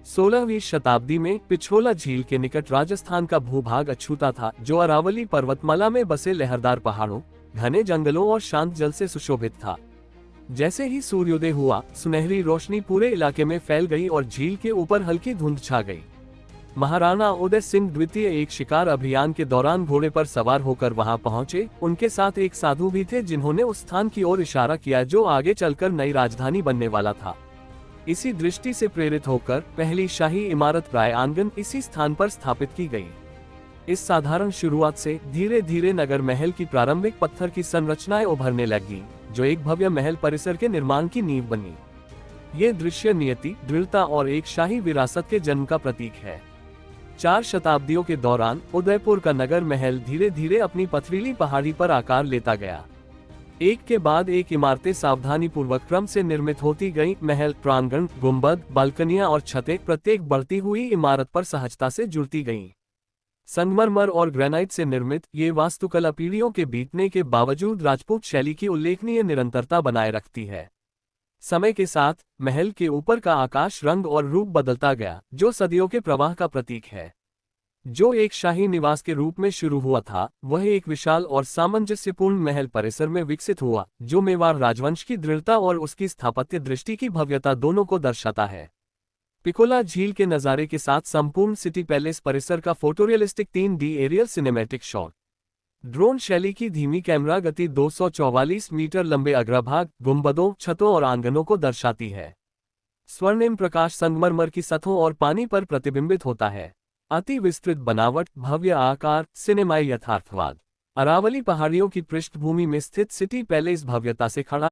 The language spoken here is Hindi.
16वीं शताब्दी में पिछोला झील के निकट राजस्थान का भूभाग अछूता था, जो अरावली पर्वतमाला में बसे लहरदार पहाड़ों, घने जंगलों और शांत जल से सुशोभित था। जैसे ही सूर्योदय हुआ, सुनहरी रोशनी पूरे इलाके में फैल गई और झील के ऊपर हल्की धुंध छा गई। महाराणा उदय सिंह द्वितीय एक शिकार अभियान के दौरान घोड़े पर सवार होकर वहां पहुंचे। उनके साथ एक साधु भी थे, जिन्होंने उस स्थान की ओर इशारा किया जो आगे चलकर नई राजधानी बनने वाला था। इसी दृष्टि से प्रेरित होकर पहली शाही इमारत प्राय आंगन इसी स्थान पर स्थापित की गई। इस साधारण शुरुआत से धीरे धीरे नगर महल की प्रारंभिक पत्थर की संरचनाएं उभरने लगी, जो एक भव्य महल परिसर के निर्माण की नींव बनी। ये दृश्य नियति, दृढ़ता और एक शाही विरासत के जन्म का प्रतीक है। 4 शताब्दियों के दौरान उदयपुर का नगर महल धीरे धीरे अपनी पथरीली पहाड़ी पर आकार लेता गया। एक के बाद एक इमारतें सावधानी पूर्वक क्रम से निर्मित होती गईं। महल प्रांगण, गुंबद, बालकनियां और छतें प्रत्येक बढ़ती हुई इमारत पर सहजता से जुड़ती गईं। संगमरमर और ग्रेनाइट से निर्मित ये वास्तुकला पीढ़ियों के बीतने के बावजूद राजपूत शैली की उल्लेखनीय निरंतरता बनाए रखती है। समय के साथ महल के ऊपर का आकाश रंग और रूप बदलता गया, जो सदियों के प्रवाह का प्रतीक है। जो एक शाही निवास के रूप में शुरू हुआ था, वह एक विशाल और सामंजस्यपूर्ण महल परिसर में विकसित हुआ, जो मेवाड़ राजवंश की दृढ़ता और उसकी स्थापत्य दृष्टि की भव्यता दोनों को दर्शाता है। पिकोला झील के नज़ारे के साथ संपूर्ण सिटी पैलेस परिसर का photorealistic 3D aerial cinematic shot, drone शैली की धीमी कैमरा गति 244 मीटर लंबे अग्रभाग, गुंबदों, छतों और आंगनों को दर्शाती है। स्वर्णिम प्रकाश संगमरमर की सतहों और पानी पर प्रतिबिंबित होता है। अति विस्तृत बनावट, भव्य आकार, सिनेमाई यथार्थवाद। अरावली पहाड़ियों की पृष्ठभूमि में स्थित सिटी पैलेस भव्यता से खड़ा